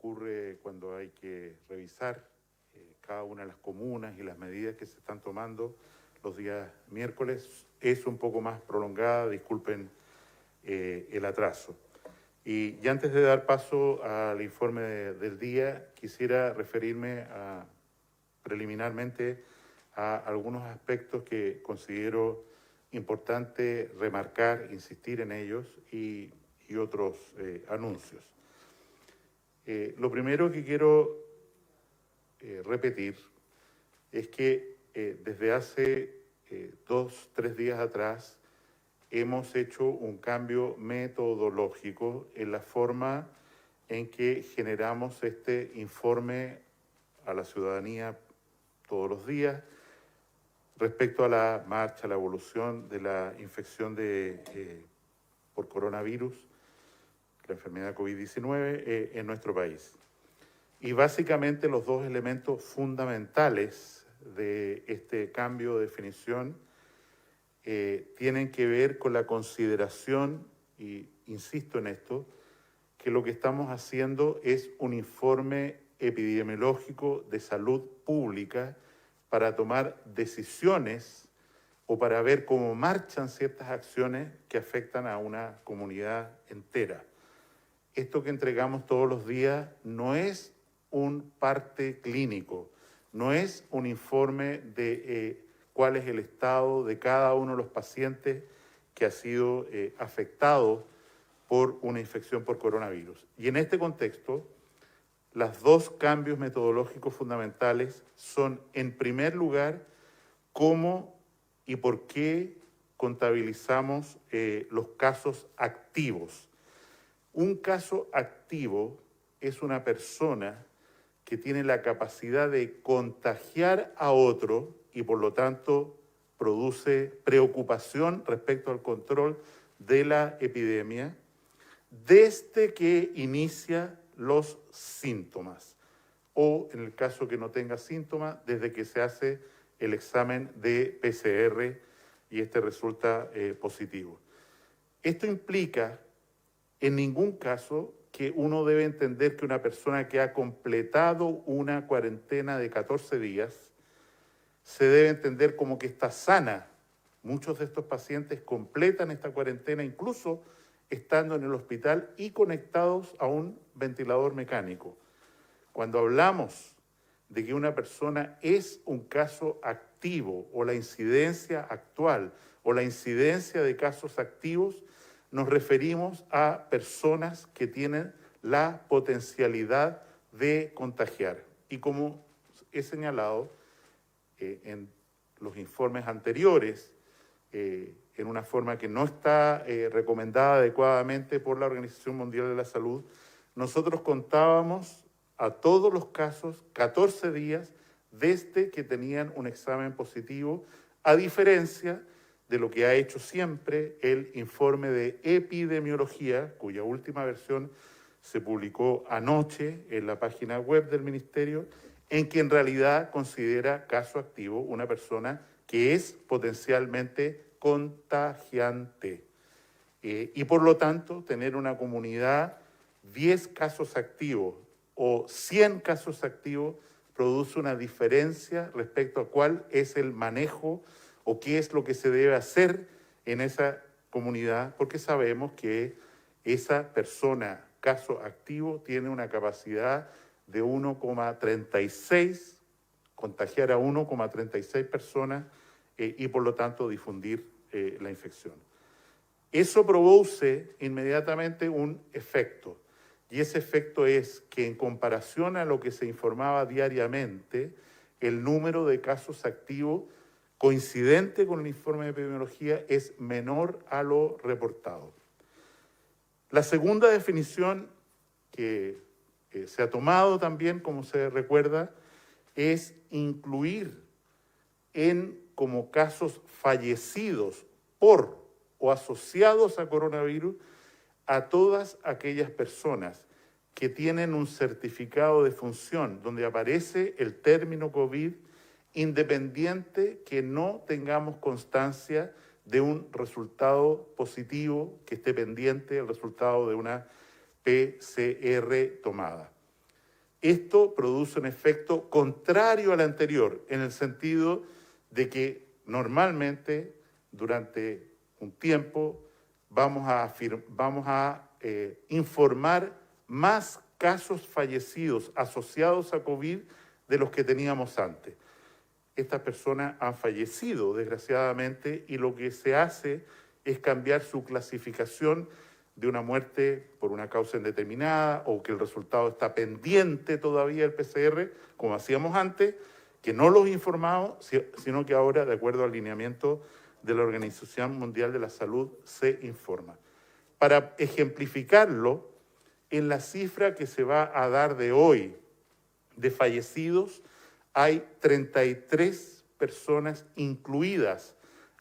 ocurre cuando hay que revisar cada una de las comunas y las medidas que se están tomando los días miércoles es un poco más prolongada, disculpen el atraso. Y antes de dar paso al informe del día, quisiera referirme preliminarmente a algunos aspectos que considero importante remarcar, insistir en ellos y otros anuncios. Lo primero que quiero repetir es que desde hace 2-3 días atrás hemos hecho un cambio metodológico en la forma en que generamos este informe a la ciudadanía todos los días respecto a la marcha, la evolución de la infección por coronavirus, la enfermedad COVID-19 en nuestro país. Y básicamente los dos elementos fundamentales de este cambio de definición tienen que ver con la consideración, y insisto en esto, que lo que estamos haciendo es un informe epidemiológico de salud pública para tomar decisiones o para ver cómo marchan ciertas acciones que afectan a una comunidad entera. Esto que entregamos todos los días no es un parte clínico, no es un informe de cuál es el estado de cada uno de los pacientes que ha sido afectado por una infección por coronavirus. Y en este contexto, los dos cambios metodológicos fundamentales son, en primer lugar, cómo y por qué contabilizamos los casos activos. Un caso activo es una persona que tiene la capacidad de contagiar a otro y por lo tanto produce preocupación respecto al control de la epidemia desde que inicia los síntomas o, en el caso que no tenga síntomas, desde que se hace el examen de PCR y este resulta positivo. Esto implica, en ningún caso, que uno debe entender que una persona que ha completado una cuarentena de 14 días se debe entender como que está sana. Muchos de estos pacientes completan esta cuarentena incluso estando en el hospital y conectados a un ventilador mecánico. Cuando hablamos de que una persona es un caso activo o la incidencia actual o la incidencia de casos activos, nos referimos a personas que tienen la potencialidad de contagiar. Y como he señalado en los informes anteriores, en una forma que no está recomendada adecuadamente por la Organización Mundial de la Salud, nosotros contábamos a todos los casos 14 días desde que tenían un examen positivo, a diferencia de lo que ha hecho siempre el informe de epidemiología, cuya última versión se publicó anoche en la página web del Ministerio, en que en realidad considera caso activo una persona que es potencialmente contagiante. Y por lo tanto, tener una comunidad 10 casos activos o 100 casos activos produce una diferencia respecto a cuál es el manejo o qué es lo que se debe hacer en esa comunidad, porque sabemos que esa persona, caso activo, tiene una capacidad de 1,36, contagiar a 1,36 personas y por lo tanto difundir la infección. Eso produce inmediatamente un efecto, y ese efecto es que en comparación a lo que se informaba diariamente, el número de casos activos coincidente con el informe de epidemiología es menor a lo reportado. La segunda definición que se ha tomado también, como se recuerda, es incluir como casos fallecidos por o asociados a coronavirus a todas aquellas personas que tienen un certificado de función donde aparece el término COVID, independiente que no tengamos constancia de un resultado positivo que esté pendiente del resultado de una PCR tomada. esto produce un efecto contrario al anterior, en el sentido de que normalmente durante un tiempo vamos a informar más casos fallecidos asociados a COVID de los que teníamos antes. Estas personas han fallecido, desgraciadamente, y lo que se hace es cambiar su clasificación de una muerte por una causa indeterminada o que el resultado está pendiente todavía del PCR, como hacíamos antes, que no los informamos, sino que ahora, de acuerdo al lineamiento de la Organización Mundial de la Salud, se informa. Para ejemplificarlo, en la cifra que se va a dar de hoy de fallecidos, hay 33 personas incluidas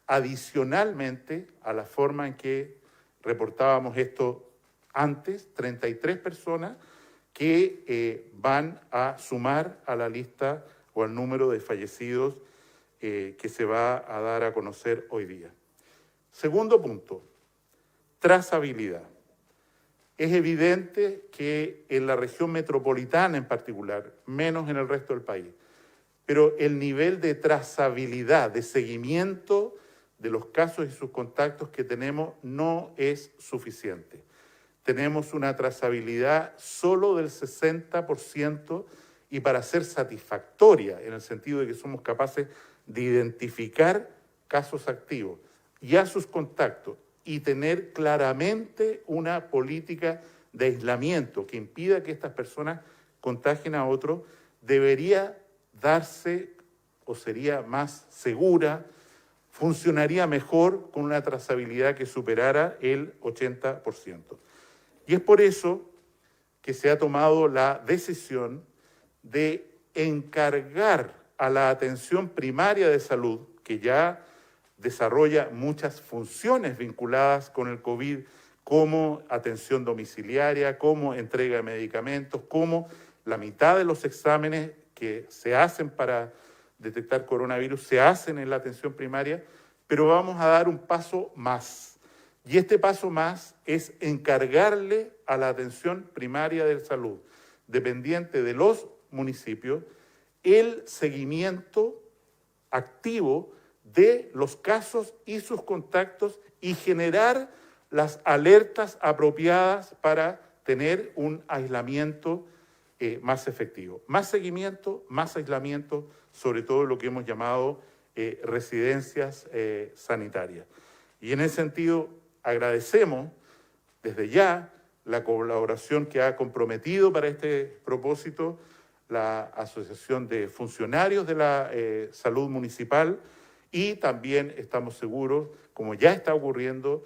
adicionalmente a la forma en que reportábamos esto antes, 33 personas que van a sumar a la lista o al número de fallecidos que se va a dar a conocer hoy día. Segundo punto, trazabilidad. Es evidente que en la región metropolitana en particular, menos en el resto del país, pero el nivel de trazabilidad, de seguimiento de los casos y sus contactos que tenemos no es suficiente. Tenemos una trazabilidad solo del 60% y para ser satisfactoria, en el sentido de que somos capaces de identificar casos activos y a sus contactos y tener claramente una política de aislamiento que impida que estas personas contagien a otros, debería darse o sería más segura, funcionaría mejor con una trazabilidad que superara el 80%. Y es por eso que se ha tomado la decisión de encargar a la atención primaria de salud, que ya desarrolla muchas funciones vinculadas con el COVID, como atención domiciliaria, como entrega de medicamentos, como la mitad de los exámenes que se hacen para detectar coronavirus se hacen en la atención primaria, pero vamos a dar un paso más. Y este paso más es encargarle a la atención primaria de salud, dependiente de los municipios, el seguimiento activo de los casos y sus contactos y generar las alertas apropiadas para tener un aislamiento más efectivo. Más seguimiento, más aislamiento, sobre todo lo que hemos llamado residencias sanitarias. Y en ese sentido agradecemos desde ya la colaboración que ha comprometido para este propósito la Asociación de Funcionarios de la Salud Municipal y también estamos seguros, como ya está ocurriendo,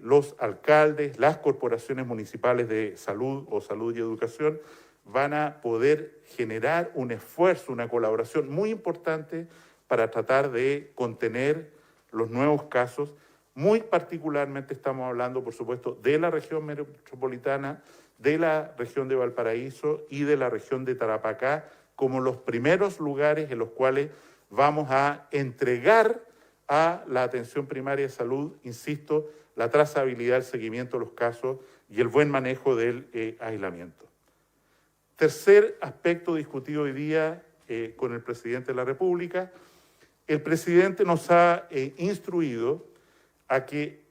los alcaldes, las corporaciones municipales de salud o salud y educación van a poder generar un esfuerzo, una colaboración muy importante para tratar de contener los nuevos casos. Muy particularmente estamos hablando, por supuesto, de la región metropolitana, de la región de Valparaíso y de la región de Tarapacá, como los primeros lugares en los cuales vamos a entregar a la atención primaria de salud, insisto, la trazabilidad, el seguimiento de los casos y el buen manejo del aislamiento. Tercer aspecto discutido hoy día con el presidente de la República. El presidente nos ha instruido a que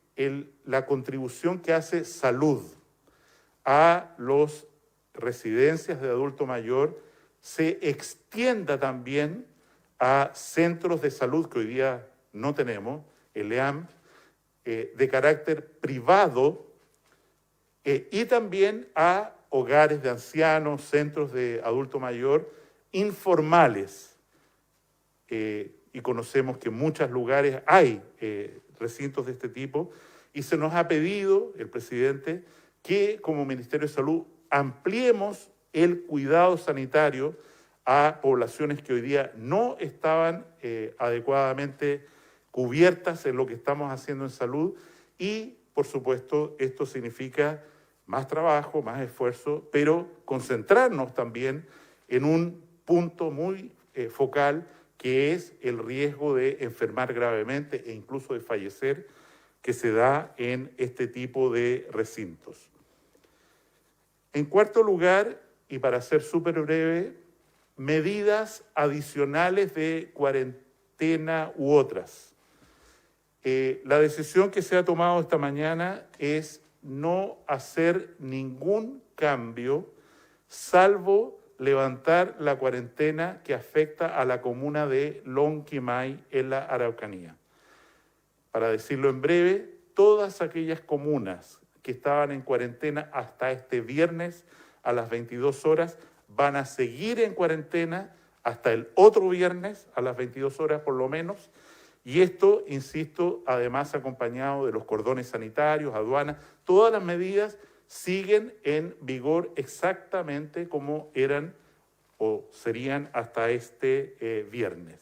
la contribución que hace salud a las residencias de adulto mayor se extienda también a centros de salud que hoy día no tenemos, el EAM, de carácter privado, y también a hogares de ancianos, centros de adulto mayor informales. Y conocemos que en muchos lugares hay recintos de este tipo, y se nos ha pedido, el presidente, que como Ministerio de Salud ampliemos el cuidado sanitario a poblaciones que hoy día no estaban adecuadamente cubiertas en lo que estamos haciendo en salud y, por supuesto, esto significa más trabajo, más esfuerzo, pero concentrarnos también en un punto muy focal que es el riesgo de enfermar gravemente e incluso de fallecer que se da en este tipo de recintos. En cuarto lugar, y para ser súper breve, medidas adicionales de cuarentena u otras. La decisión que se ha tomado esta mañana es no hacer ningún cambio, salvo levantar la cuarentena que afecta a la comuna de Lonquimay en la Araucanía. Para decirlo en breve, todas aquellas comunas que estaban en cuarentena hasta este viernes a las 22 horas van a seguir en cuarentena hasta el otro viernes a las 22 horas por lo menos. Y esto, insisto, además acompañado de los cordones sanitarios, aduanas, todas las medidas siguen en vigor exactamente como eran o serían hasta este viernes.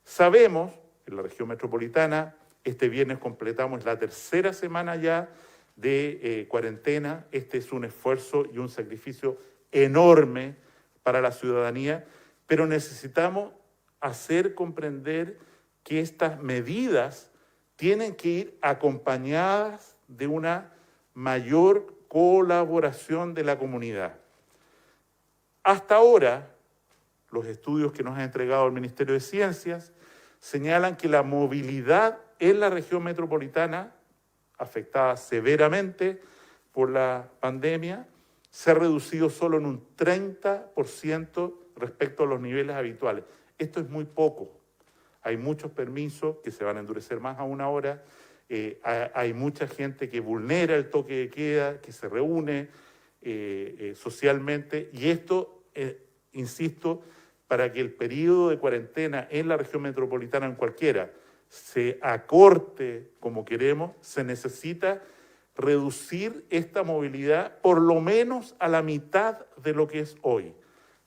Sabemos, en la región metropolitana, este viernes completamos la tercera semana ya de cuarentena. Este es un esfuerzo y un sacrificio enorme para la ciudadanía, pero necesitamos hacer comprender que estas medidas tienen que ir acompañadas de una mayor colaboración de la comunidad. Hasta ahora, los estudios que nos ha entregado el Ministerio de Ciencias señalan que la movilidad en la región metropolitana, afectada severamente por la pandemia, se ha reducido solo en un 30% respecto a los niveles habituales. Esto es muy poco. Hay muchos permisos que se van a endurecer más aún ahora. Hay mucha gente que vulnera el toque de queda, que se reúne socialmente. Y esto, insisto, para que el periodo de cuarentena en la región metropolitana, en cualquiera, se acorte como queremos, se necesita reducir esta movilidad por lo menos a la mitad de lo que es hoy.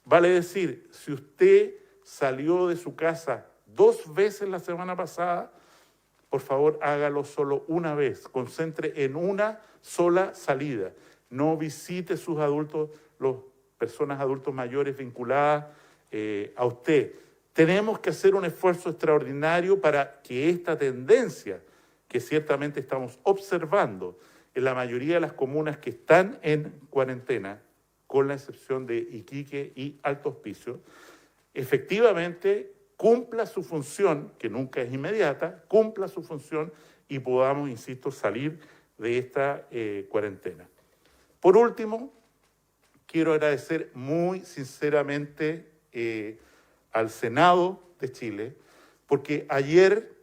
Vale decir, si usted salió de su casa 2 veces la semana pasada, por favor hágalo solo una vez, concentre en una sola salida. No visite sus adultos, las personas adultos mayores vinculadas a usted. Tenemos que hacer un esfuerzo extraordinario para que esta tendencia, que ciertamente estamos observando en la mayoría de las comunas que están en cuarentena, con la excepción de Iquique y Alto Hospicio, efectivamente cumpla su función, que nunca es inmediata, cumpla su función y podamos, insisto, salir de esta cuarentena. Por último, quiero agradecer muy sinceramente al Senado de Chile, porque ayer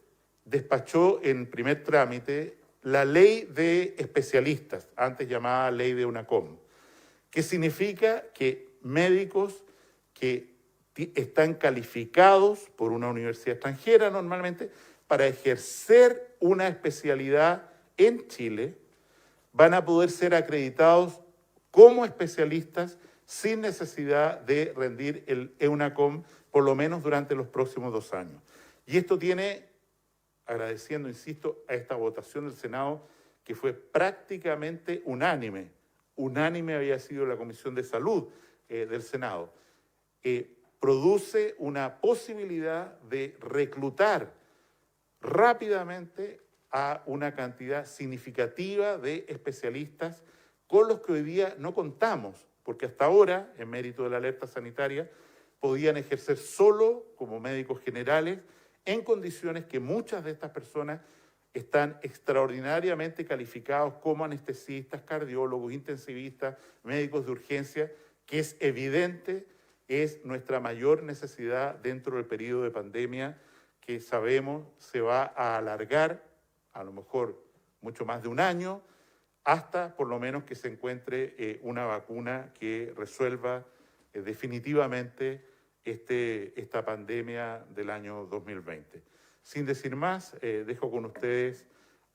despachó en primer trámite la ley de especialistas, antes llamada ley de UNACOM, que significa que médicos que están calificados por una universidad extranjera normalmente para ejercer una especialidad en Chile, van a poder ser acreditados como especialistas sin necesidad de rendir el EUNACOM, por lo menos durante los próximos 2 años. Y esto tiene, agradeciendo, insisto, a esta votación del Senado, que fue prácticamente unánime. Unánime había sido la Comisión de Salud del Senado. Produce una posibilidad de reclutar rápidamente a una cantidad significativa de especialistas con los que hoy día no contamos, porque hasta ahora, en mérito de la alerta sanitaria, podían ejercer solo como médicos generales en condiciones que muchas de estas personas están extraordinariamente calificados como anestesistas, cardiólogos, intensivistas, médicos de urgencia, que es evidente, es nuestra mayor necesidad dentro del periodo de pandemia que sabemos se va a alargar, a lo mejor mucho más de 1 año, hasta por lo menos que se encuentre una vacuna que resuelva definitivamente esta pandemia del año 2020. Sin decir más, dejo con ustedes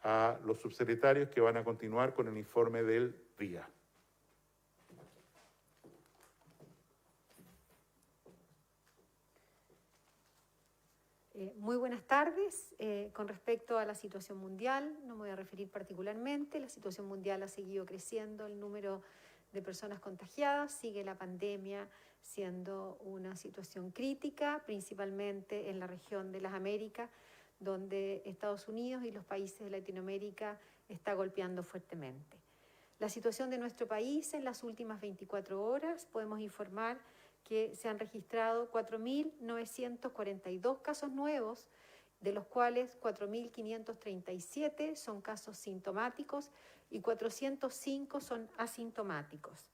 a los subsecretarios que van a continuar con el informe del día. Muy buenas tardes. Con respecto a la situación mundial, no me voy a referir particularmente. La situación mundial ha seguido creciendo, el número de personas contagiadas, sigue la pandemia siendo una situación crítica, principalmente en la región de las Américas, donde Estados Unidos y los países de Latinoamérica está golpeando fuertemente. La situación de nuestro país en las últimas 24 horas, podemos informar que se han registrado 4.942 casos nuevos, de los cuales 4.537 son casos sintomáticos y 405 son asintomáticos.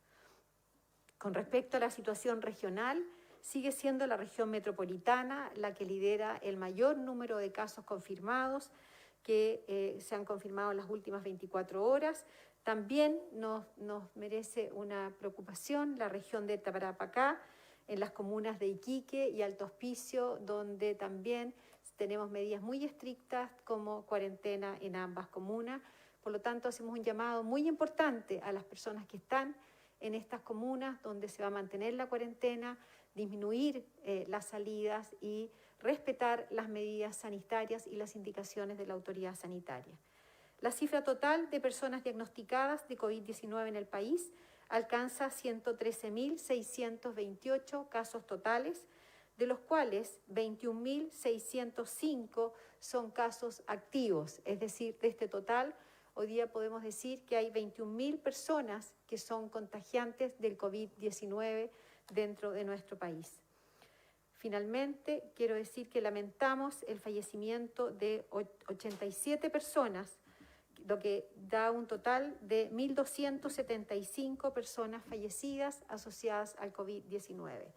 Con respecto a la situación regional, sigue siendo la región metropolitana la que lidera el mayor número de casos confirmados que se han confirmado en las últimas 24 horas. También nos merece una preocupación la región de Tarapacá, en las comunas de Iquique y Alto Hospicio, donde también tenemos medidas muy estrictas como cuarentena en ambas comunas. Por lo tanto, hacemos un llamado muy importante a las personas que están en estas comunas donde se va a mantener la cuarentena, disminuir las salidas y respetar las medidas sanitarias y las indicaciones de la autoridad sanitaria. La cifra total de personas diagnosticadas de COVID-19 en el país alcanza 113.628 casos totales, de los cuales 21.605 son casos activos. Es decir, de este total, hoy día podemos decir que hay 21.000 personas que son contagiantes del COVID-19 dentro de nuestro país. Finalmente, quiero decir que lamentamos el fallecimiento de 87 personas, lo que da un total de 1.275 personas fallecidas asociadas al COVID-19.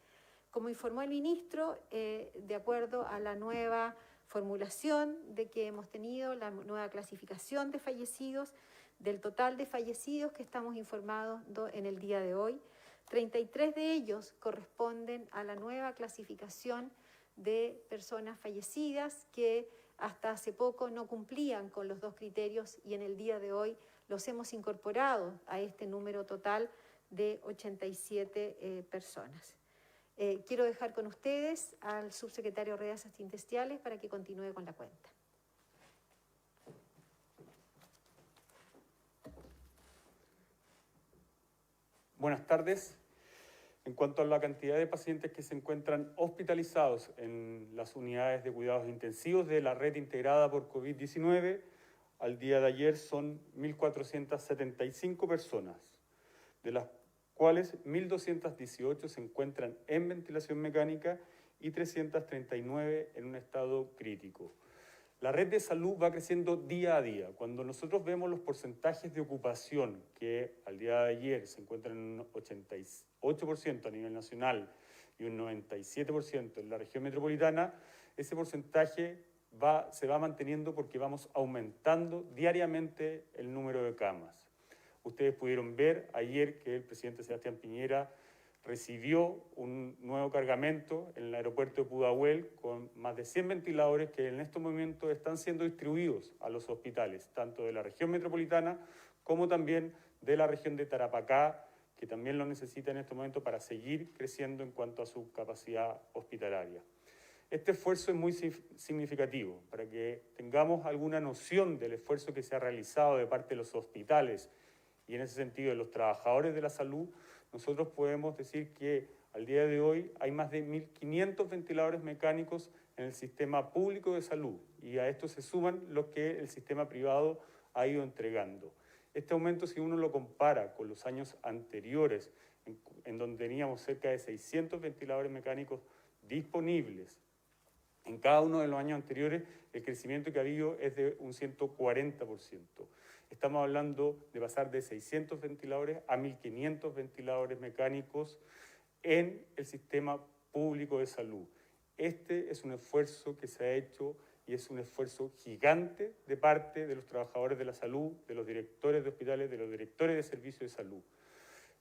Como informó el ministro, de acuerdo a la nueva formulación de que hemos tenido, la nueva clasificación de fallecidos, del total de fallecidos que estamos informados en el día de hoy, 33 de ellos corresponden a la nueva clasificación de personas fallecidas que hasta hace poco no cumplían con los dos criterios y en el día de hoy los hemos incorporado a este número total de 87 personas. Quiero dejar con ustedes al subsecretario Reas Asistentiales para que continúe con la cuenta. Buenas tardes. En cuanto a la cantidad de pacientes que se encuentran hospitalizados en las unidades de cuidados intensivos de la red integrada por COVID-19, al día de ayer son 1.475 personas, de las cuales 1.218 se encuentran en ventilación mecánica y 339 en un estado crítico. La red de salud va creciendo día a día. Cuando nosotros vemos los porcentajes de ocupación, que al día de ayer se encuentran en un 88% a nivel nacional y un 97% en la región metropolitana, ese porcentaje se va manteniendo porque vamos aumentando diariamente el número de camas. Ustedes pudieron ver ayer que el presidente Sebastián Piñera recibió un nuevo cargamento en el aeropuerto de Pudahuel con más de 100 ventiladores que en estos momentos están siendo distribuidos a los hospitales, tanto de la región metropolitana como también de la región de Tarapacá, que también lo necesita en este momento para seguir creciendo en cuanto a su capacidad hospitalaria. Este esfuerzo es muy significativo para que tengamos alguna noción del esfuerzo que se ha realizado de parte de los hospitales y en ese sentido de los trabajadores de la salud. Nosotros podemos decir que al día de hoy hay más de 1.500 ventiladores mecánicos en el sistema público de salud y a esto se suman los que el sistema privado ha ido entregando. Este aumento, si uno lo compara con los años anteriores, en donde teníamos cerca de 600 ventiladores mecánicos disponibles, en cada uno de los años anteriores el crecimiento que ha habido es de un 140%. Estamos hablando de pasar de 600 ventiladores a 1.500 ventiladores mecánicos en el sistema público de salud. Este es un esfuerzo que se ha hecho y es un esfuerzo gigante de parte de los trabajadores de la salud, de los directores de hospitales, de los directores de servicios de salud.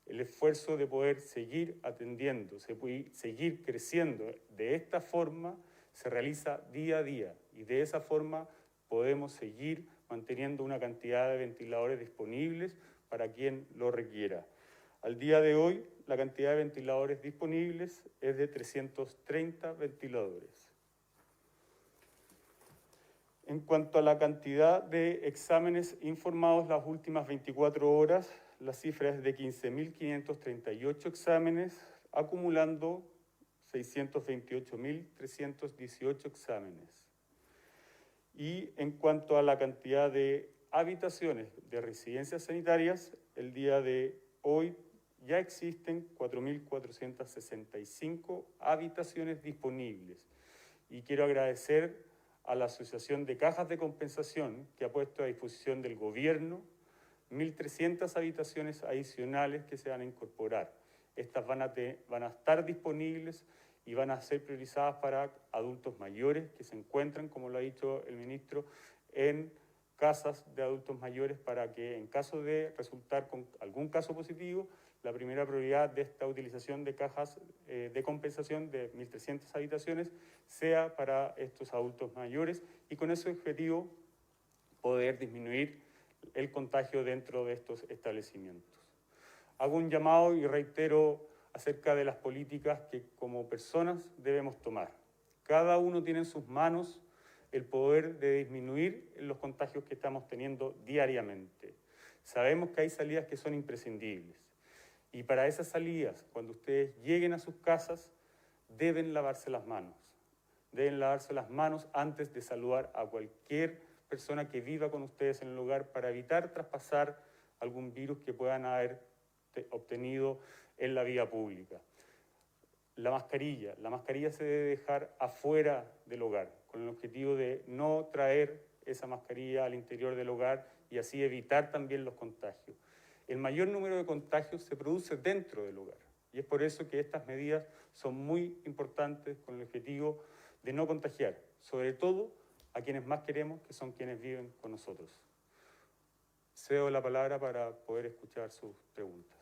El esfuerzo de poder seguir atendiendo, seguir creciendo de esta forma se realiza día a día y de esa forma podemos seguir manteniendo una cantidad de ventiladores disponibles para quien lo requiera. Al día de hoy, la cantidad de ventiladores disponibles es de 330 ventiladores. En cuanto a la cantidad de exámenes informados las últimas 24 horas, la cifra es de 15.538 exámenes, acumulando 628.318 exámenes. Y en cuanto a la cantidad de habitaciones de residencias sanitarias, el día de hoy ya existen 4.465 habitaciones disponibles. Y quiero agradecer a la Asociación de Cajas de Compensación, que ha puesto a disposición del gobierno 1.300 habitaciones adicionales que se van a incorporar. Estas van a estar disponibles y van a ser priorizadas para adultos mayores que se encuentran, como lo ha dicho el ministro, en casas de adultos mayores, para que en caso de resultar con algún caso positivo, la primera prioridad de esta utilización de cajas de compensación de 1.300 habitaciones sea para estos adultos mayores, y con ese objetivo poder disminuir el contagio dentro de estos establecimientos. Hago un llamado y reitero acerca de las políticas que como personas debemos tomar. Cada uno tiene en sus manos el poder de disminuir los contagios que estamos teniendo diariamente. Sabemos que hay salidas que son imprescindibles, y para esas salidas, cuando ustedes lleguen a sus casas, deben lavarse las manos. Deben lavarse las manos antes de saludar a cualquier persona que viva con ustedes en el lugar, para evitar traspasar algún virus que puedan haber obtenido en la vía pública. La mascarilla se debe dejar afuera del hogar, con el objetivo de no traer esa mascarilla al interior del hogar y así evitar también los contagios. El mayor número de contagios se produce dentro del hogar, y es por eso que estas medidas son muy importantes, con el objetivo de no contagiar, sobre todo a quienes más queremos, que son quienes viven con nosotros. Cedo la palabra para poder escuchar sus preguntas.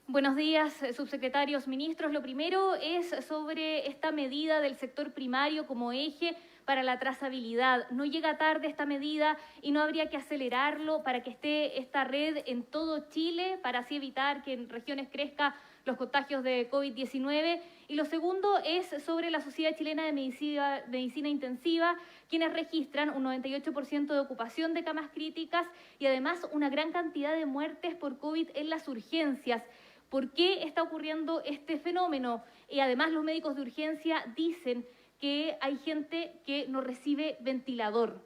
Buenos días, subsecretarios, ministros. Lo primero es sobre esta medida del sector primario como eje para la trazabilidad. No llega tarde esta medida y no habría que acelerarlo para que esté esta red en todo Chile, para así evitar que en regiones crezcan los contagios de COVID-19. Y lo segundo es sobre la Sociedad Chilena de Medicina Intensiva, quienes registran un 98% de ocupación de camas críticas y además una gran cantidad de muertes por COVID en las urgencias. ¿Por qué está ocurriendo este fenómeno? Y además los médicos de urgencia dicen que hay gente que no recibe ventilador.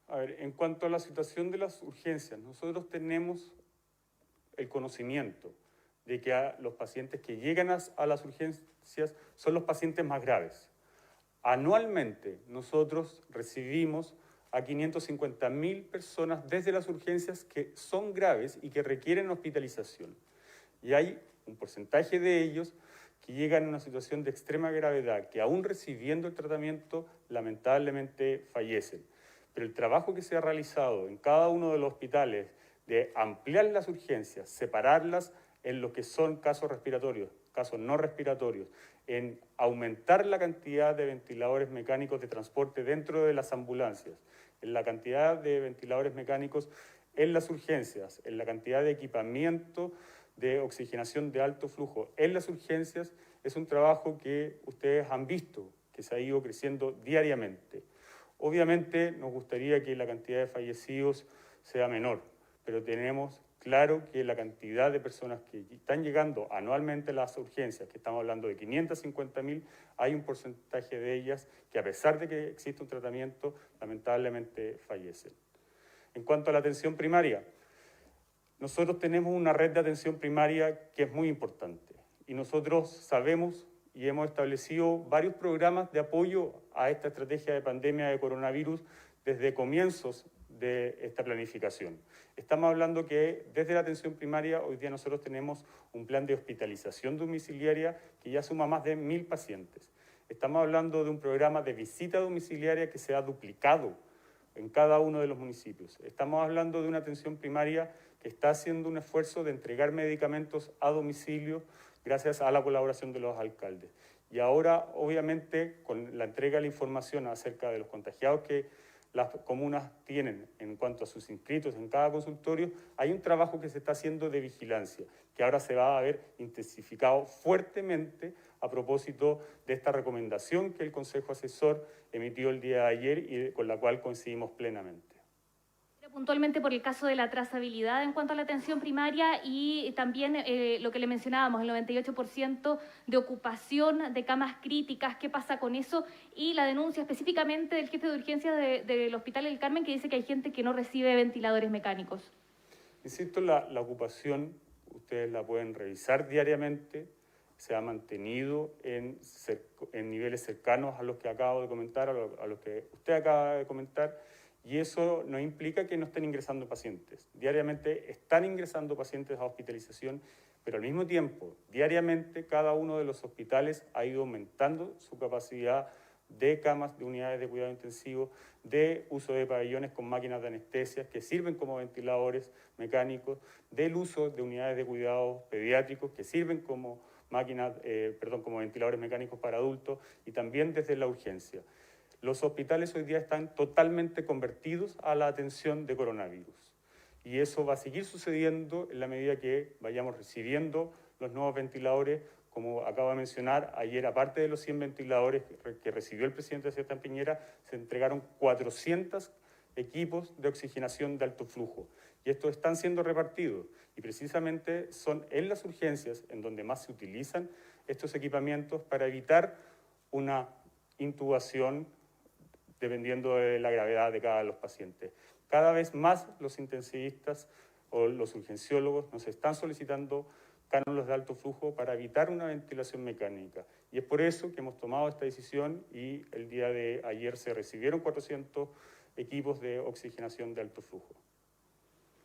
A ver, en cuanto a la situación de las urgencias, nosotros tenemos el conocimiento de que los pacientes que llegan a las urgencias son los pacientes más graves. Anualmente nosotros recibimos a 550.000 personas desde las urgencias que son graves y que requieren hospitalización. Y hay un porcentaje de ellos que llegan a una situación de extrema gravedad, que aún recibiendo el tratamiento, lamentablemente fallecen. Pero el trabajo que se ha realizado en cada uno de los hospitales de ampliar las urgencias, separarlas en lo que son casos respiratorios, casos no respiratorios, en aumentar la cantidad de ventiladores mecánicos de transporte dentro de las ambulancias, en la cantidad de ventiladores mecánicos en las urgencias, en la cantidad de equipamiento de oxigenación de alto flujo en las urgencias, es un trabajo que ustedes han visto, que se ha ido creciendo diariamente. Obviamente nos gustaría que la cantidad de fallecidos sea menor, pero tenemos claro que la cantidad de personas que están llegando anualmente a las urgencias, que estamos hablando de 550.000, hay un porcentaje de ellas que, a pesar de que existe un tratamiento, lamentablemente fallecen. En cuanto a la atención primaria, nosotros tenemos una red de atención primaria que es muy importante y nosotros sabemos y hemos establecido varios programas de apoyo a esta estrategia de pandemia de coronavirus desde comienzos de esta planificación. Estamos hablando que desde la atención primaria hoy día nosotros tenemos un plan de hospitalización domiciliaria que ya suma más de 1.000 pacientes. Estamos hablando de un programa de visita domiciliaria que se ha duplicado en cada uno de los municipios. Estamos hablando de una atención primaria que está haciendo un esfuerzo de entregar medicamentos a domicilio gracias a la colaboración de los alcaldes. Y ahora, obviamente, con la entrega de la información acerca de los contagiados que las comunas tienen en cuanto a sus inscritos en cada consultorio, hay un trabajo que se está haciendo de vigilancia, que ahora se va a ver intensificado fuertemente a propósito de esta recomendación que el Consejo Asesor emitió el día de ayer y con la cual coincidimos plenamente. Puntualmente por el caso de la trazabilidad en cuanto a la atención primaria y también lo que le mencionábamos, el 98% de ocupación de camas críticas, ¿qué pasa con eso? Y la denuncia específicamente del jefe de urgencias del Hospital del Carmen, que dice que hay gente que no recibe ventiladores mecánicos. Insisto, la ocupación, ustedes la pueden revisar diariamente, se ha mantenido en niveles cercanos a los que acabo de comentar, a los que usted acaba de comentar, y eso no implica que no estén ingresando pacientes. Diariamente están ingresando pacientes a hospitalización, pero al mismo tiempo, diariamente, cada uno de los hospitales ha ido aumentando su capacidad de camas, de unidades de cuidado intensivo, de uso de pabellones con máquinas de anestesia que sirven como ventiladores mecánicos, del uso de unidades de cuidados pediátricos que sirven como como ventiladores mecánicos para adultos, y también desde la urgencia. Los hospitales hoy día están totalmente convertidos a la atención de coronavirus. Y eso va a seguir sucediendo en la medida que vayamos recibiendo los nuevos ventiladores. Como acabo de mencionar, ayer, aparte de los 100 ventiladores que recibió el presidente Sebastián Piñera, se entregaron 400 equipos de oxigenación de alto flujo. Y estos están siendo repartidos. Y precisamente son en las urgencias en donde más se utilizan estos equipamientos para evitar una intubación dependiendo de la gravedad de cada uno de los pacientes. Cada vez más los intensivistas o los urgenciólogos nos están solicitando cánulas de alto flujo para evitar una ventilación mecánica. Y es por eso que hemos tomado esta decisión y el día de ayer se recibieron 400 equipos de oxigenación de alto flujo.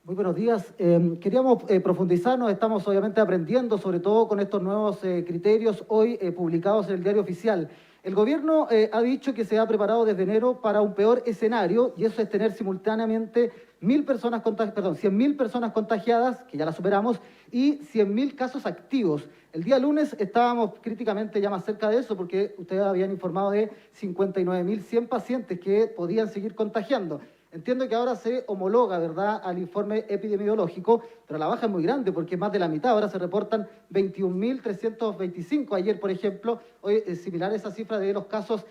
Muy buenos días. Queríamos profundizarnos, estamos obviamente aprendiendo, sobre todo con estos nuevos criterios hoy publicados en el Diario Oficial. El gobierno ha dicho que se ha preparado desde enero para un peor escenario, y eso es tener simultáneamente 100.000 personas contagiadas, que ya las superamos, y 100.000 casos activos. El día lunes estábamos críticamente ya más cerca de eso, porque ustedes habían informado de 59.100 pacientes que podían seguir contagiando. Entiendo que ahora se homologa, ¿verdad?, al informe epidemiológico, pero la baja es muy grande porque es más de la mitad. Ahora se reportan 21.325 ayer, por ejemplo. Hoy es similar a esa cifra de los casos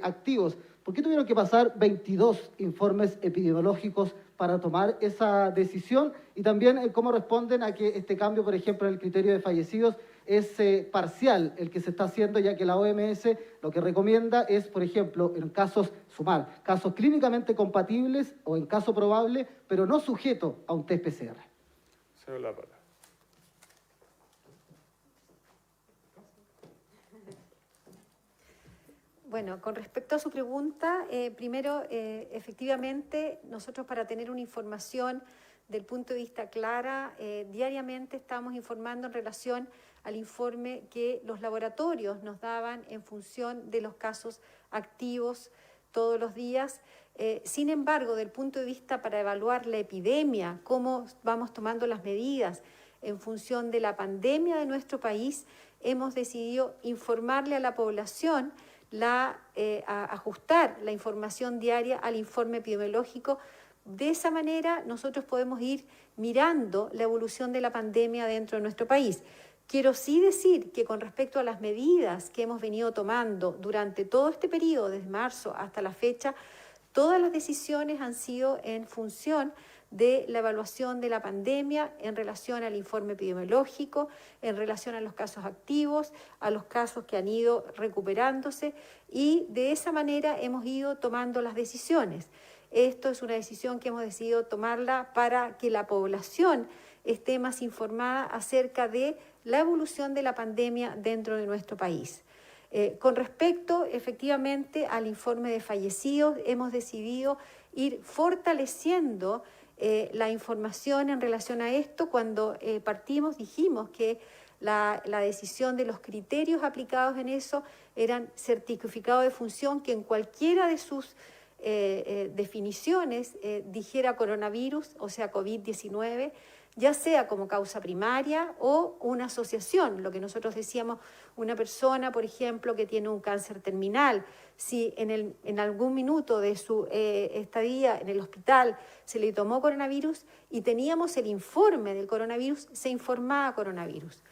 activos. ¿Por qué tuvieron que pasar 22 informes epidemiológicos para tomar esa decisión? Y también cómo responden a que este cambio, por ejemplo, en el criterio de fallecidos es parcial el que se está haciendo, ya que la OMS lo que recomienda es, por ejemplo, en casos, sumar casos clínicamente compatibles o en caso probable, pero no sujeto a un test PCR. Cedo la palabra. Bueno, con respecto a su pregunta, primero, efectivamente, nosotros para tener una información del punto de vista clara, diariamente estamos informando en relación al informe que los laboratorios nos daban en función de los casos activos todos los días. Sin embargo, del punto de vista para evaluar la epidemia, cómo vamos tomando las medidas en función de la pandemia de nuestro país, hemos decidido informarle a la población, ajustar la información diaria al informe epidemiológico. De esa manera nosotros podemos ir mirando la evolución de la pandemia dentro de nuestro país. Quiero sí decir que con respecto a las medidas que hemos venido tomando durante todo este periodo, desde marzo hasta la fecha, todas las decisiones han sido en función de la evaluación de la pandemia en relación al informe epidemiológico, en relación a los casos activos, a los casos que han ido recuperándose, y de esa manera hemos ido tomando las decisiones. Esto es una decisión que hemos decidido tomarla para que la población esté más informada acerca de la evolución de la pandemia dentro de nuestro país. Con respecto, efectivamente, al informe de fallecidos, hemos decidido ir fortaleciendo la información en relación a esto. Cuando partimos dijimos que la decisión de los criterios aplicados en eso eran certificado de función que en cualquiera de sus definiciones dijera coronavirus, o sea, COVID-19, ya sea como causa primaria o una asociación, lo que nosotros decíamos, una persona, por ejemplo, que tiene un cáncer terminal, si en algún minuto de su estadía en el hospital se le tomó coronavirus y teníamos el informe del coronavirus, se informaba coronavirus.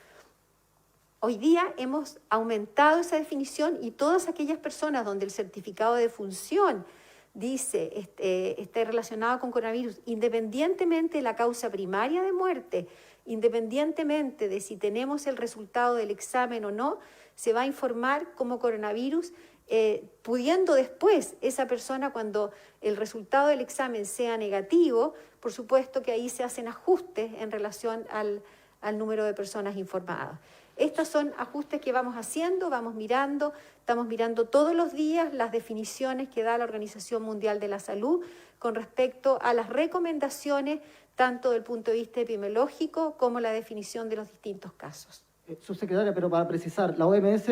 Hoy día hemos aumentado esa definición y todas aquellas personas donde el certificado de función dice esté relacionado con coronavirus, independientemente de la causa primaria de muerte, independientemente de si tenemos el resultado del examen o no, se va a informar como coronavirus pudiendo después esa persona, cuando el resultado del examen sea negativo, por supuesto que ahí se hacen ajustes en relación al número de personas informadas. Estos son ajustes que vamos haciendo, vamos mirando, estamos mirando todos los días las definiciones que da la Organización Mundial de la Salud con respecto a las recomendaciones, tanto del punto de vista epidemiológico como la definición de los distintos casos. Subsecretaria, pero para precisar, la OMS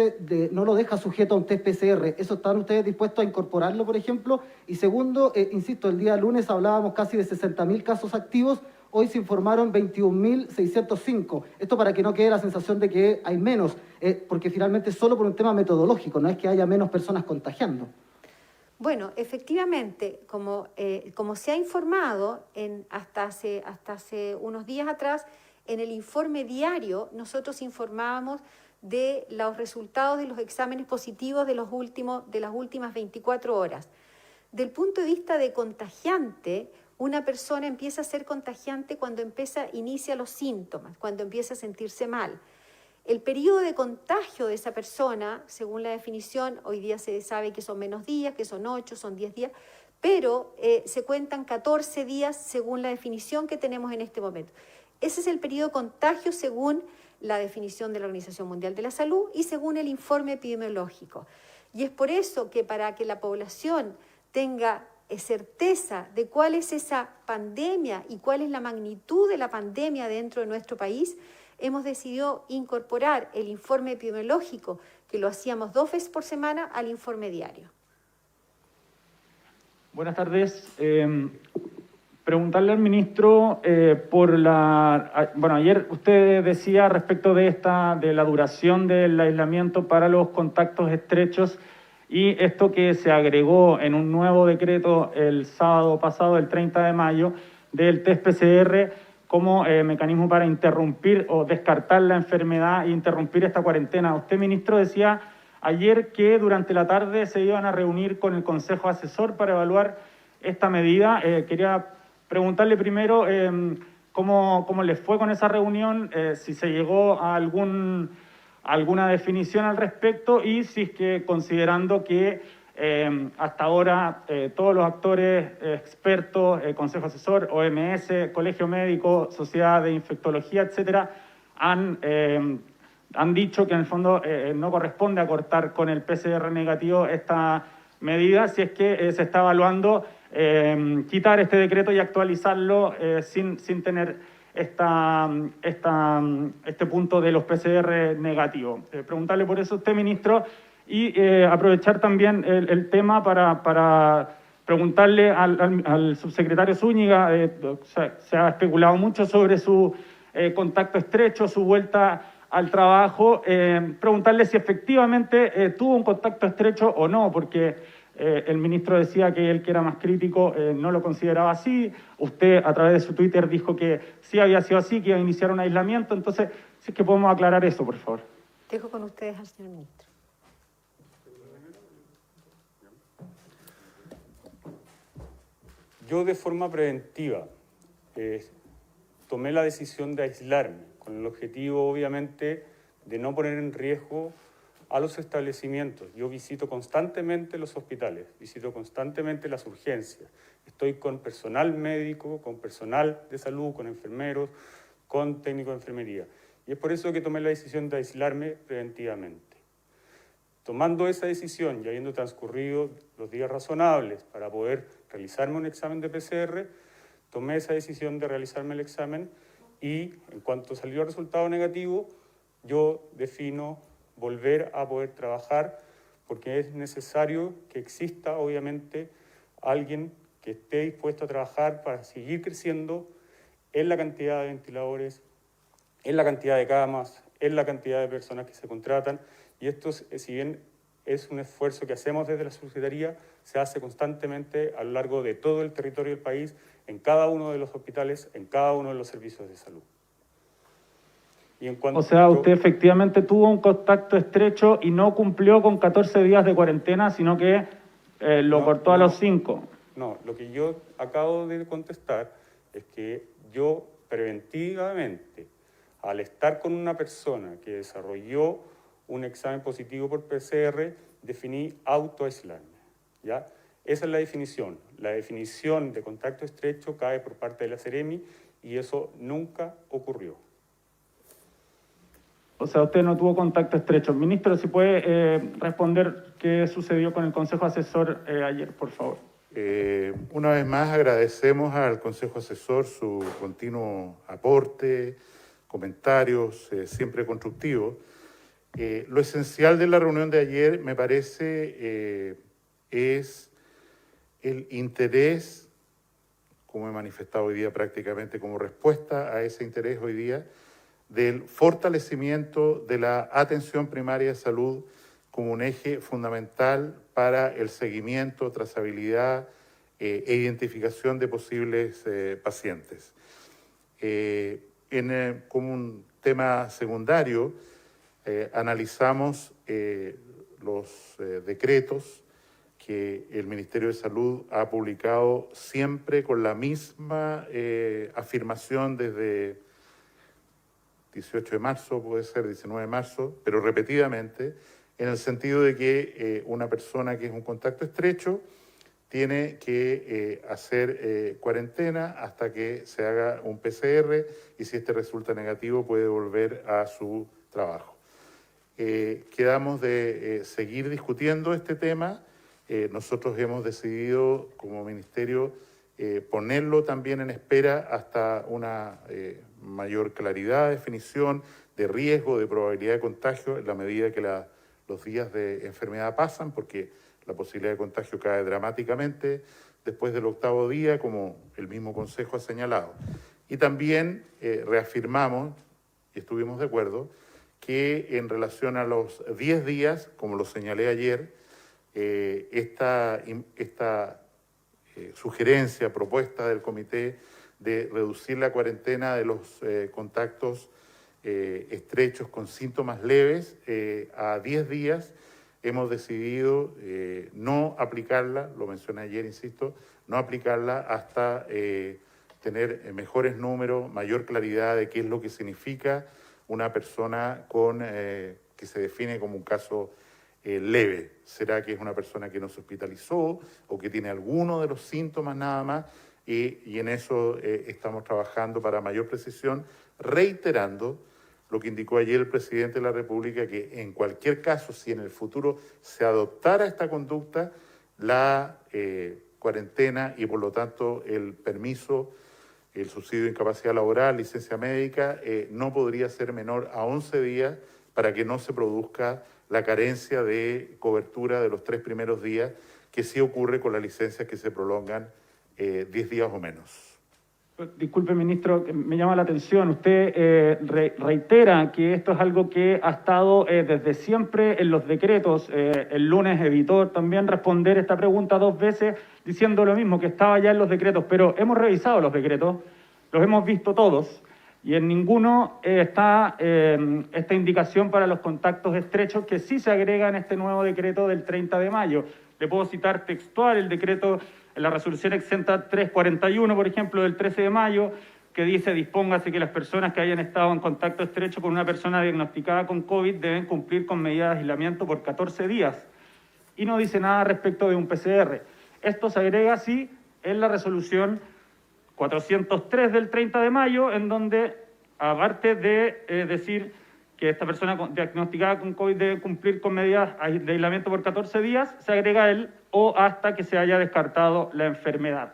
no lo deja sujeto a un test PCR. ¿Eso están ustedes dispuestos a incorporarlo, por ejemplo? Y segundo, insisto, el día lunes hablábamos casi de 60.000 casos activos, hoy se informaron 21.605. Esto para que no quede la sensación de que hay menos, porque finalmente es solo por un tema metodológico, no es que haya menos personas contagiando. Bueno, efectivamente, como se ha informado hasta hace unos días atrás, en el informe diario nosotros informábamos de los resultados de los exámenes positivos de las últimas 24 horas. Del punto de vista de contagiante, una persona empieza a ser contagiante cuando inicia los síntomas, cuando empieza a sentirse mal. El periodo de contagio de esa persona, según la definición, hoy día se sabe que son menos días, que son 8, son 10 días, pero se cuentan 14 días según la definición que tenemos en este momento. Ese es el periodo de contagio según la definición de la Organización Mundial de la Salud y según el informe epidemiológico. Y es por eso que para que la población tenga certeza de cuál es esa pandemia y cuál es la magnitud de la pandemia dentro de nuestro país, hemos decidido incorporar el informe epidemiológico, que lo hacíamos 2 veces por semana, al informe diario. Buenas tardes. Preguntarle al ministro ayer usted decía respecto de la duración del aislamiento para los contactos estrechos y esto que se agregó en un nuevo decreto el sábado pasado, el 30 de mayo, del test PCR como mecanismo para interrumpir o descartar la enfermedad e interrumpir esta cuarentena. Usted, ministro, decía ayer que durante la tarde se iban a reunir con el Consejo Asesor para evaluar esta medida. Quería preguntarle primero cómo les fue con esa reunión, si se llegó a alguna definición al respecto y si es que considerando que hasta ahora todos los actores expertos, Consejo Asesor, OMS, Colegio Médico, Sociedad de Infectología, etcétera, han dicho que en el fondo no corresponde acortar con el PCR negativo esta medida, si es que se está evaluando quitar este decreto y actualizarlo sin tener este punto de los PCR negativos. Preguntarle por eso a usted, ministro, y aprovechar también el tema para preguntarle al subsecretario Zúñiga. Se ha especulado mucho sobre su contacto estrecho, su vuelta al trabajo. Preguntarle si efectivamente tuvo un contacto estrecho o no, porque el ministro decía que él, que era más crítico, no lo consideraba así. Usted, a través de su Twitter, dijo que sí había sido así, que iba a iniciar un aislamiento. Entonces, si es que podemos aclarar eso, por favor. Dejo con ustedes al señor ministro. Yo, de forma preventiva, tomé la decisión de aislarme, con el objetivo, obviamente, de no poner en riesgo a los establecimientos. Yo visito constantemente los hospitales, visito constantemente las urgencias. Estoy con personal médico, con personal de salud, con enfermeros, con técnicos de enfermería. Y es por eso que tomé la decisión de aislarme preventivamente. Tomando esa decisión y habiendo transcurrido los días razonables para poder realizarme un examen de PCR, tomé esa decisión de realizarme el examen y en cuanto salió el resultado negativo, yo defino volver a poder trabajar, porque es necesario que exista, obviamente, alguien que esté dispuesto a trabajar para seguir creciendo en la cantidad de ventiladores, en la cantidad de camas, en la cantidad de personas que se contratan. Y esto, si bien es un esfuerzo que hacemos desde la Subsecretaría, se hace constantemente a lo largo de todo el territorio del país, en cada uno de los hospitales, en cada uno de los servicios de salud. O sea, usted efectivamente tuvo un contacto estrecho y no cumplió con 14 días de cuarentena, sino que lo cortó a los 5. No, lo que yo acabo de contestar es que yo preventivamente, al estar con una persona que desarrolló un examen positivo por PCR, definí autoaislarme, ¿ya? Esa es la definición. La definición de contacto estrecho cae por parte de la Seremi y eso nunca ocurrió. O sea, usted no tuvo contacto estrecho. Ministro, si puede responder qué sucedió con el Consejo Asesor ayer, por favor. Una vez más agradecemos al Consejo Asesor su continuo aporte, comentarios, siempre constructivos. Lo esencial de la reunión de ayer, me parece, es el interés, como he manifestado hoy día prácticamente como respuesta a ese interés hoy día, del fortalecimiento de la atención primaria de salud como un eje fundamental para el seguimiento, trazabilidad e identificación de posibles pacientes. Como un tema secundario, analizamos los decretos que el Ministerio de Salud ha publicado siempre con la misma afirmación desde 18 de marzo, puede ser 19 de marzo, pero repetidamente, en el sentido de que una persona que es un contacto estrecho tiene que hacer cuarentena hasta que se haga un PCR y si este resulta negativo puede volver a su trabajo. Quedamos de seguir discutiendo este tema. Nosotros hemos decidido como Ministerio ponerlo también en espera hasta una mayor claridad, definición de riesgo, de probabilidad de contagio en la medida que los días de enfermedad pasan, porque la posibilidad de contagio cae dramáticamente después del 8º día, como el mismo Consejo ha señalado. Y también reafirmamos, y estuvimos de acuerdo, que en relación a los 10 días, como lo señalé ayer, esta sugerencia, propuesta del comité de reducir la cuarentena de los contactos estrechos con síntomas leves a 10 días, hemos decidido no aplicarla, lo mencioné ayer, insisto, no aplicarla hasta tener mejores números, mayor claridad de qué es lo que significa una persona que se define como un caso leve. ¿Será que es una persona que no se hospitalizó o que tiene alguno de los síntomas nada más? Y en eso estamos trabajando para mayor precisión, reiterando lo que indicó ayer el presidente de la República, que en cualquier caso, si en el futuro se adoptara esta conducta, la cuarentena y por lo tanto el permiso, el subsidio de incapacidad laboral, licencia médica, no podría ser menor a 11 días para que no se produzca la carencia de cobertura de los 3 primeros días, que sí ocurre con las licencias que se prolongan 10 días o menos. Disculpe, ministro, me llama la atención. Usted reitera que esto es algo que ha estado desde siempre en los decretos. El lunes evitó también responder esta pregunta 2 veces diciendo lo mismo, que estaba ya en los decretos. Pero hemos revisado los decretos, los hemos visto todos, y en ninguno está esta indicación para los contactos estrechos que sí se agrega en este nuevo decreto del 30 de mayo. Le puedo citar textual el decreto, en la resolución exenta 341, por ejemplo, del 13 de mayo, que dice: dispóngase que las personas que hayan estado en contacto estrecho con una persona diagnosticada con COVID deben cumplir con medidas de aislamiento por 14 días. Y no dice nada respecto de un PCR. Esto se agrega así en la resolución 403 del 30 de mayo, en donde, aparte de decir que esta persona diagnosticada con COVID debe cumplir con medidas de aislamiento por 14 días, se agrega el o hasta que se haya descartado la enfermedad.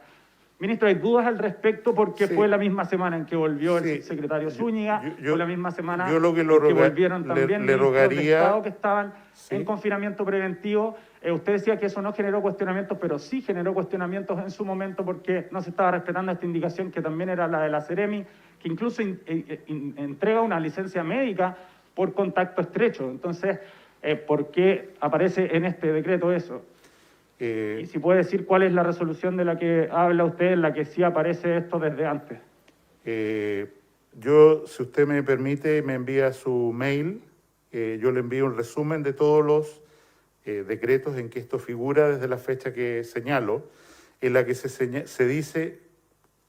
Ministro, ¿hay dudas al respecto? Porque sí, fue la misma semana en que volvió el secretario Zúñiga, fue la misma semana en que volvieron también ministros de Estado que estaban en confinamiento preventivo. Usted decía que eso no generó cuestionamientos, pero sí generó cuestionamientos en su momento porque no se estaba respetando esta indicación que también era la de la Seremi, que incluso entrega una licencia médica por contacto estrecho. Entonces, ¿por qué aparece en este decreto eso? Y si puede decir cuál es la resolución de la que habla usted, en la que sí aparece esto desde antes. Yo, si usted me permite, me envía su mail. Yo le envío un resumen de todos los decretos en que esto figura desde la fecha que señalo, en la que se dice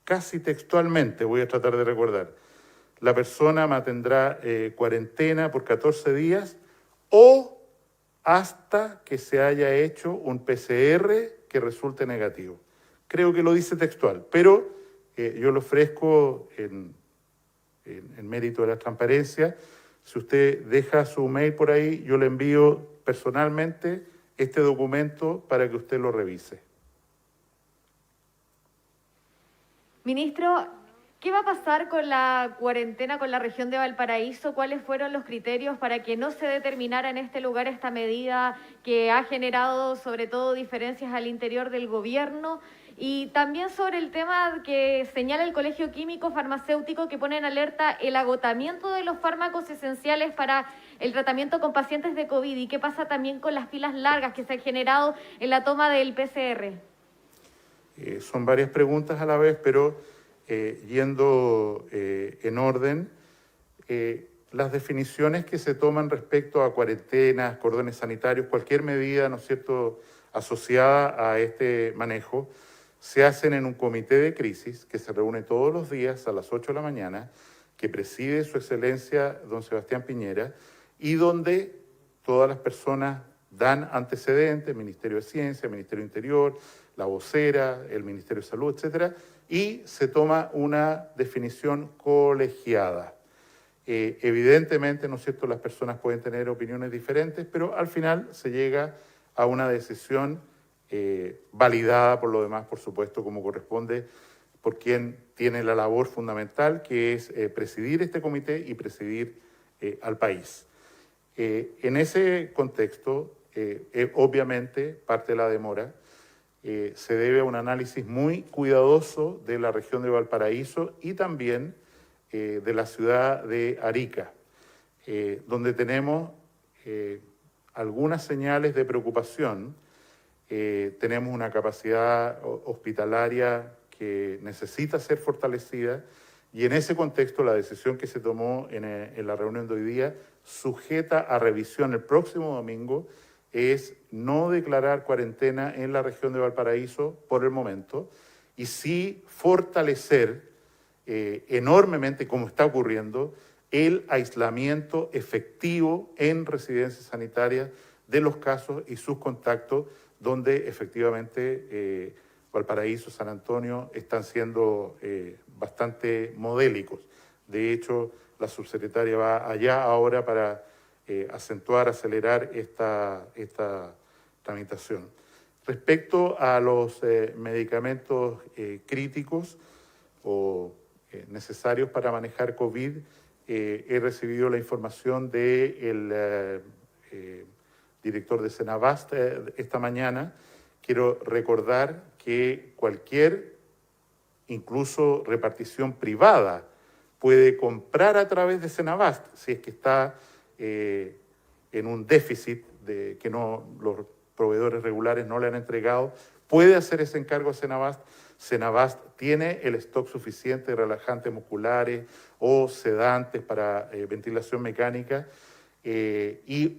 casi textualmente, voy a tratar de recordar, la persona mantendrá cuarentena por 14 días o hasta que se haya hecho un PCR que resulte negativo. Creo que lo dice textual, pero yo lo ofrezco en mérito de la transparencia. Si usted deja su mail por ahí, yo le envío personalmente este documento para que usted lo revise. Ministro, ¿qué va a pasar con la cuarentena con la región de Valparaíso? ¿Cuáles fueron los criterios para que no se determinara en este lugar esta medida que ha generado sobre todo diferencias al interior del gobierno? Y también sobre el tema que señala el Colegio Químico Farmacéutico, que pone en alerta el agotamiento de los fármacos esenciales para el tratamiento con pacientes de COVID. ¿Y qué pasa también con las filas largas que se han generado en la toma del PCR? Son varias preguntas a la vez, pero yendo en orden, las definiciones que se toman respecto a cuarentenas, cordones sanitarios, cualquier medida, ¿no es cierto?, asociada a este manejo, se hacen en un comité de crisis que se reúne todos los días a las 8 de la mañana, que preside Su Excelencia don Sebastián Piñera, y donde todas las personas dan antecedentes, Ministerio de Ciencia, Ministerio Interior, la vocera, el Ministerio de Salud, etcétera, y se toma una definición colegiada. Evidentemente, ¿no es cierto?, las personas pueden tener opiniones diferentes, pero al final se llega a una decisión validada por lo demás, por supuesto, como corresponde, por quien tiene la labor fundamental, que es presidir este comité y presidir al país. En ese contexto, obviamente, parte de la demora se debe a un análisis muy cuidadoso de la región de Valparaíso y también de la ciudad de Arica, donde tenemos algunas señales de preocupación. Tenemos una capacidad hospitalaria que necesita ser fortalecida, y en ese contexto la decisión que se tomó en la reunión de hoy día, sujeta a revisión el próximo domingo, es no declarar cuarentena en la región de Valparaíso por el momento, y sí fortalecer enormemente, como está ocurriendo, el aislamiento efectivo en residencias sanitarias de los casos y sus contactos, donde efectivamente Valparaíso, San Antonio están siendo bastante modélicos. De hecho, la subsecretaria va allá ahora para acentuar, acelerar esta tramitación. Respecto a los medicamentos críticos o necesarios para manejar COVID, he recibido la información del director de Senabast esta mañana. Quiero recordar que cualquier, incluso repartición privada, puede comprar a través de Senabast si es que está en un déficit de que los proveedores regulares no le han entregado, puede hacer ese encargo a Senabast. Senabast tiene el stock suficiente de relajantes musculares o sedantes para ventilación mecánica y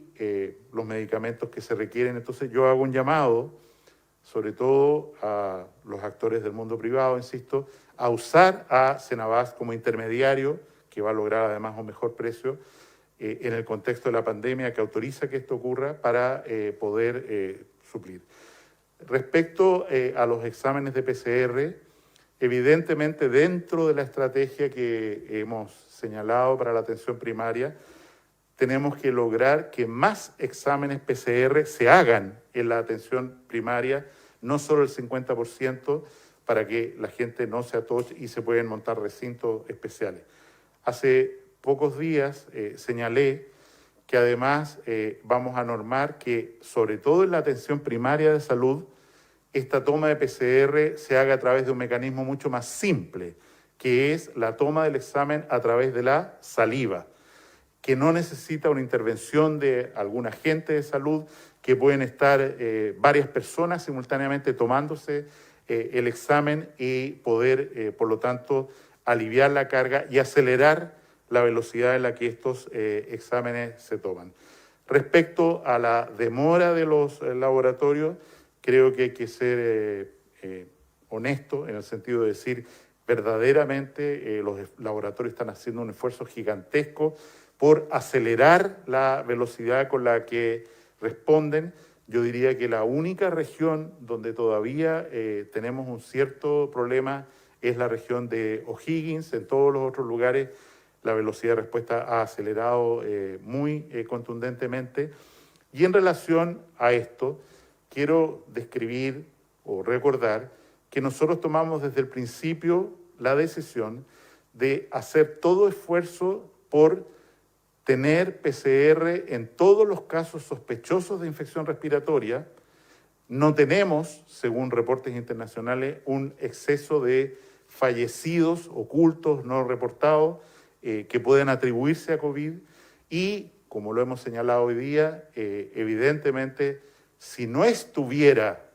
los medicamentos que se requieren. Entonces yo hago un llamado, sobre todo a los actores del mundo privado, insisto, a usar a Senabast como intermediario, que va a lograr además un mejor precio en el contexto de la pandemia que autoriza que esto ocurra, para poder suplir. Respecto a los exámenes de PCR, evidentemente dentro de la estrategia que hemos señalado para la atención primaria, tenemos que lograr que más exámenes PCR se hagan en la atención primaria, no solo el 50%, para que la gente no se atoche y se pueden montar recintos especiales. Hace pocos días señalé que además vamos a normar que, sobre todo en la atención primaria de salud, esta toma de PCR se haga a través de un mecanismo mucho más simple, que es la toma del examen a través de la saliva, que no necesita una intervención de algún agente de salud, que pueden estar varias personas simultáneamente tomándose el examen y poder, por lo tanto, aliviar la carga y acelerar la velocidad en la que estos exámenes se toman. Respecto a la demora de los laboratorios, creo que hay que ser honesto en el sentido de decir verdaderamente los laboratorios están haciendo un esfuerzo gigantesco por acelerar la velocidad con la que responden. Yo diría que la única región donde todavía tenemos un cierto problema es la región de O'Higgins. En todos los otros lugares la velocidad de respuesta ha acelerado muy contundentemente. Y en relación a esto, quiero describir o recordar que nosotros tomamos desde el principio la decisión de hacer todo esfuerzo por tener PCR en todos los casos sospechosos de infección respiratoria. No tenemos, según reportes internacionales, un exceso de fallecidos ocultos, no reportados, que pueden atribuirse a COVID. Y, como lo hemos señalado hoy día, evidentemente, si no estuviera,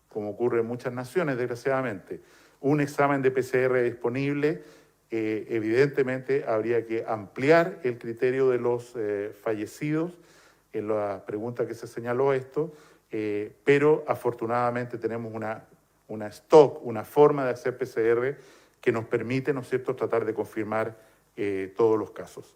como ocurre en muchas naciones, desgraciadamente, un examen de PCR disponible, evidentemente habría que ampliar el criterio de los fallecidos en la pregunta que se señaló esto, pero afortunadamente tenemos una forma de hacer PCR que nos permite, ¿no es cierto?, tratar de confirmar todos los casos.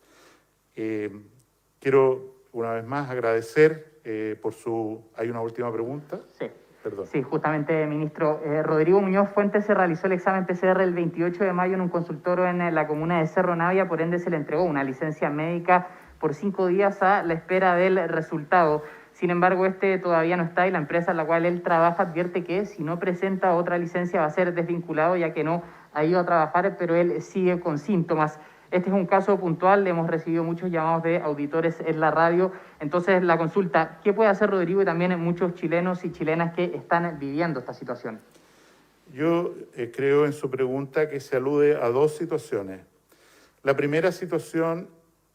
Quiero una vez más agradecer por su... ¿Hay una última pregunta? Sí. Perdón. Sí, justamente, ministro. Rodrigo Muñoz Fuentes se realizó el examen PCR el 28 de mayo en un consultorio en la comuna de Cerro Navia, por ende se le entregó una licencia médica por 5 días a la espera del resultado. Sin embargo, este todavía no está y la empresa en la cual él trabaja advierte que si no presenta otra licencia va a ser desvinculado, ya que no ha ido a trabajar, pero él sigue con síntomas. Este es un caso puntual, hemos recibido muchos llamados de auditores en la radio. Entonces, la consulta, ¿qué puede hacer Rodrigo y también muchos chilenos y chilenas que están viviendo esta situación? Yo creo en su pregunta que se alude a dos situaciones. La primera situación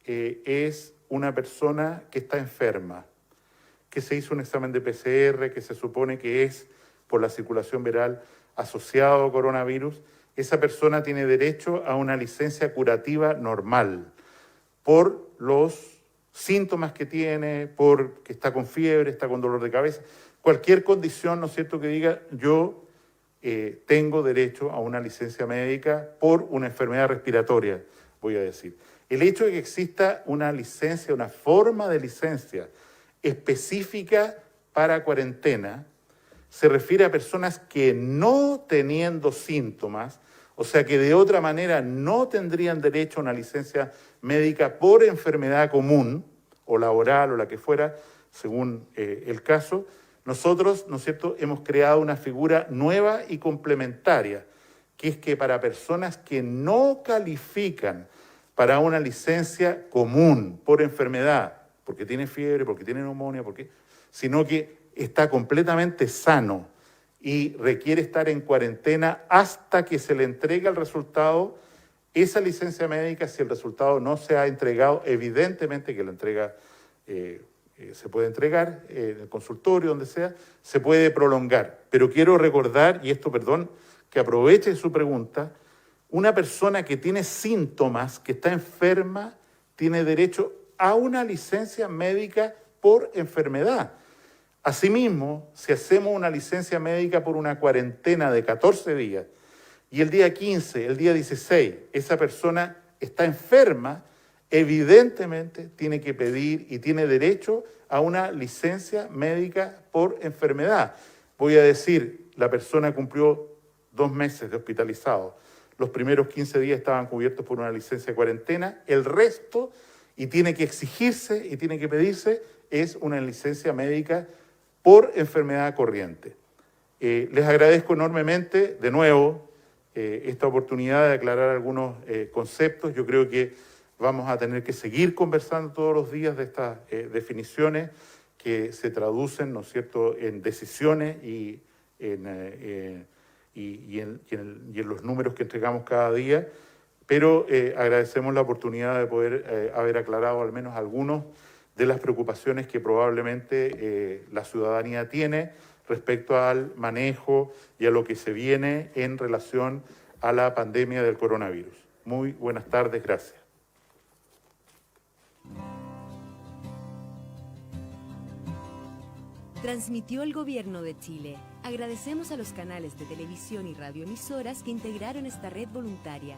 es una persona que está enferma, que se hizo un examen de PCR, que se supone que es por la circulación viral asociado a coronavirus. Esa persona tiene derecho a una licencia curativa normal por los síntomas que tiene, porque está con fiebre, está con dolor de cabeza, cualquier condición, ¿no es cierto?, que diga yo tengo derecho a una licencia médica por una enfermedad respiratoria, voy a decir. El hecho de que exista una licencia, una forma de licencia específica para cuarentena, se refiere a personas que no teniendo síntomas, o sea que de otra manera no tendrían derecho a una licencia médica por enfermedad común o laboral o la que fuera, según el caso. Nosotros, ¿no es cierto?, hemos creado una figura nueva y complementaria, que es que para personas que no califican para una licencia común por enfermedad, porque tiene fiebre, porque tiene neumonía, sino que está completamente sano y requiere estar en cuarentena hasta que se le entregue el resultado, esa licencia médica, si el resultado no se ha entregado, evidentemente que la entrega se puede entregar en el consultorio, donde sea, se puede prolongar. Pero quiero recordar, y esto, perdón, que aproveche su pregunta, una persona que tiene síntomas, que está enferma, tiene derecho a una licencia médica por enfermedad. Asimismo, si hacemos una licencia médica por una cuarentena de 14 días y el día 15, el día 16, esa persona está enferma, evidentemente tiene que pedir y tiene derecho a una licencia médica por enfermedad. Voy a decir, la persona cumplió 2 meses de hospitalizado. Los primeros 15 días estaban cubiertos por una licencia de cuarentena, el resto, y tiene que exigirse y tiene que pedirse, es una licencia médica por enfermedad corriente. Les agradezco enormemente, de nuevo, esta oportunidad de aclarar algunos conceptos. Yo creo que vamos a tener que seguir conversando todos los días de estas definiciones que se traducen, ¿no es cierto?, en decisiones y en los números que entregamos cada día, pero agradecemos la oportunidad de poder haber aclarado al menos algunos de las preocupaciones que probablemente la ciudadanía tiene respecto al manejo y a lo que se viene en relación a la pandemia del coronavirus. Muy buenas tardes, gracias. Transmitió el Gobierno de Chile. Agradecemos a los canales de televisión y radioemisoras que integraron esta red voluntaria.